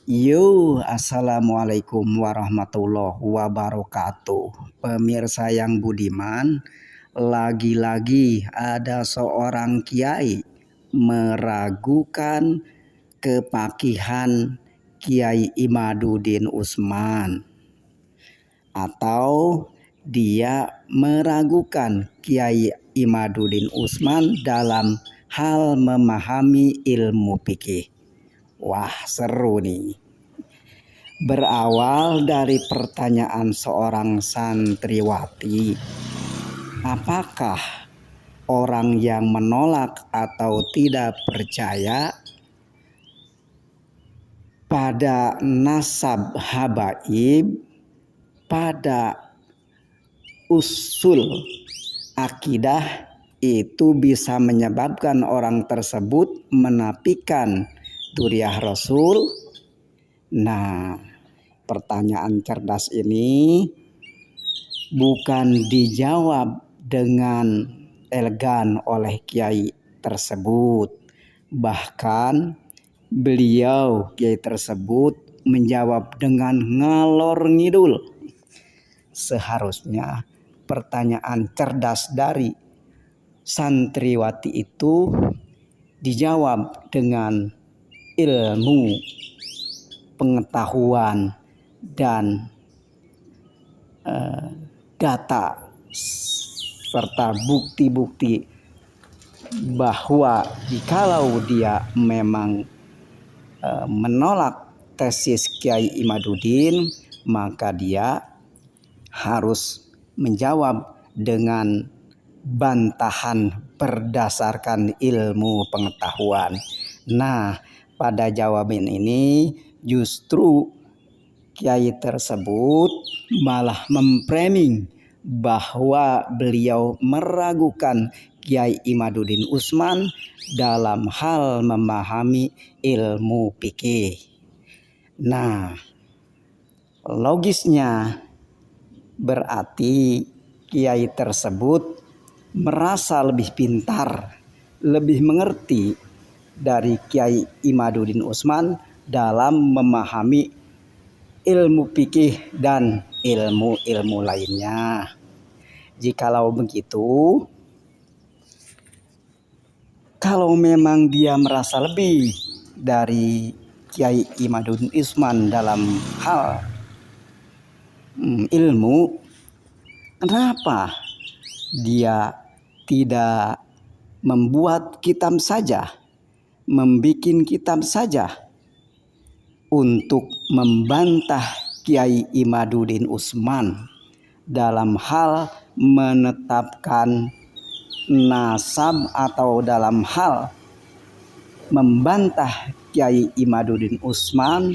Assalamualaikum warahmatullahi wabarakatuh. Pemirsa yang budiman, lagi-lagi ada seorang kiai meragukan kepakihan Kiai Imaduddin Utsman, atau dia meragukan Kiai Imaduddin Utsman dalam hal memahami ilmu fikih. Wah, seru nih. Berawal dari pertanyaan seorang santriwati, apakah orang yang menolak atau tidak percaya pada nasab habaib, pada usul akidah, itu bisa menyebabkan orang tersebut menafikan Duriah Rasul? Nah, pertanyaan cerdas ini bukan dijawab dengan elegan oleh kiai tersebut. Bahkan kiai tersebut menjawab dengan ngalor ngidul. Seharusnya pertanyaan cerdas dari santriwati itu dijawab dengan ilmu, pengetahuan, dan data serta bukti-bukti bahwa jikalau dia memang menolak tesis Kiai Imaduddin, maka dia harus menjawab dengan bantahan berdasarkan ilmu pengetahuan. Nah, pada jawaban ini justru kiai tersebut malah memframing bahwa beliau meragukan Kiai Imaduddin Utsman dalam hal memahami ilmu fikih. Nah, logisnya berarti kiai tersebut merasa lebih pintar, lebih mengerti dari Kiai Imaduddin Utsman dalam memahami ilmu fikih dan ilmu-ilmu lainnya. Jikalau begitu, kalau memang dia merasa lebih dari Kiai Imaduddin Utsman dalam hal ilmu, kenapa dia tidak membuat kitab saja, membikin kitab saja untuk membantah Kiai Imaduddin Utsman dalam hal menetapkan nasab, atau dalam hal membantah Kiai Imaduddin Utsman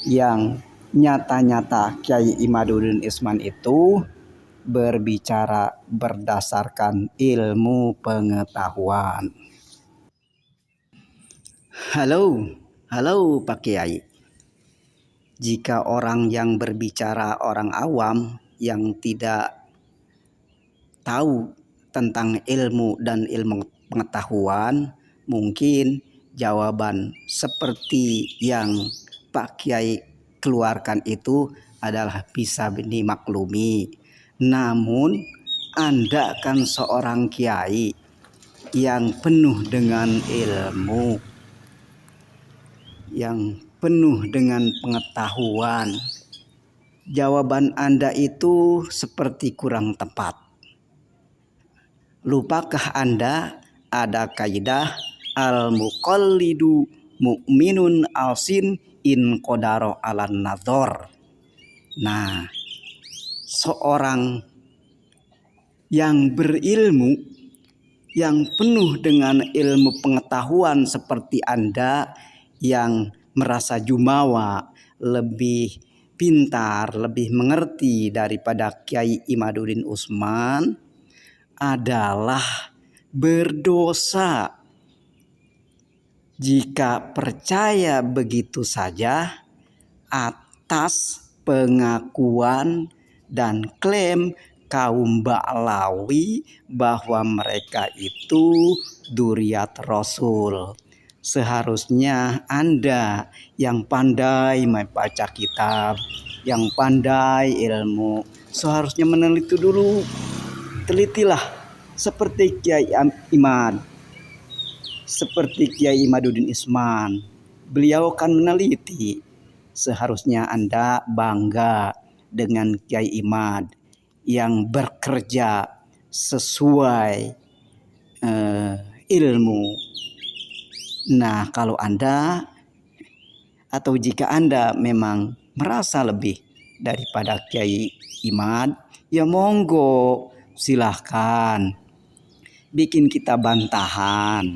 yang nyata-nyata Kiai Imaduddin Utsman itu berbicara berdasarkan ilmu pengetahuan. Halo Pak Kiai. Jika orang yang berbicara orang awam yang tidak tahu tentang ilmu dan ilmu pengetahuan, mungkin jawaban seperti yang Pak Kiai keluarkan itu adalah bisa dimaklumi. Namun Anda kan seorang kiai yang penuh dengan ilmu, yang penuh dengan pengetahuan. Jawaban Anda itu seperti kurang tepat. Lupakah Anda ada kaidah al-muqallidu mu'minun alsin in qadaro alan nadhor? Nah, seorang yang berilmu, yang penuh dengan ilmu pengetahuan seperti Anda, yang merasa jumawa, lebih pintar, lebih mengerti daripada Kiai Imaduddin Utsman, adalah berdosa jika percaya begitu saja atas pengakuan dan klaim kaum Ba'lawi bahwa mereka itu Dzurriyyat Rasul. Seharusnya Anda yang pandai membaca kitab, yang pandai ilmu, seharusnya meneliti dulu. Telitilah seperti Imad, seperti Kiai Imaduddin Isman. Beliau kan meneliti. Seharusnya Anda bangga dengan Kiai Imad yang bekerja sesuai ilmu. Nah, kalau Anda atau jika Anda memang merasa lebih daripada Kiai Imad, ya monggo, silahkan bikin kita bantahan.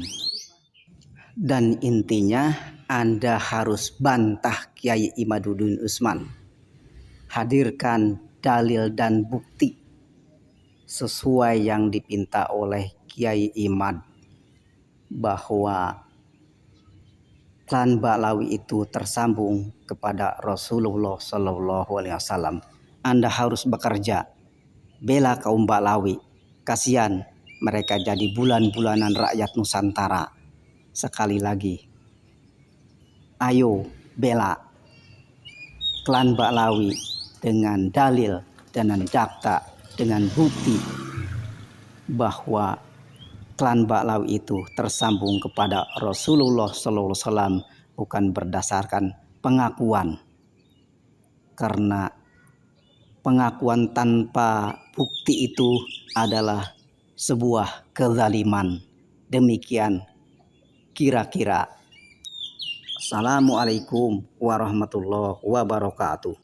Dan intinya Anda harus bantah Kiai Imaduddin Usman. Hadirkan dalil dan bukti sesuai yang dipinta oleh Kiai Imad bahwa klan Ba'lawi itu tersambung kepada Rasulullah Shallallahu Alaihi Wasallam. Anda harus bekerja, bela kaum Ba'lawi. Kasihan mereka jadi bulan-bulanan rakyat Nusantara. Sekali lagi, ayo bela klan Ba'lawi dengan dalil, dengan data, dengan bukti bahwa klan Ba'lawi itu tersambung kepada Rasulullah SAW, bukan berdasarkan pengakuan. Karena pengakuan tanpa bukti itu adalah sebuah kezaliman. Demikian kira-kira. Assalamualaikum warahmatullahi wabarakatuh.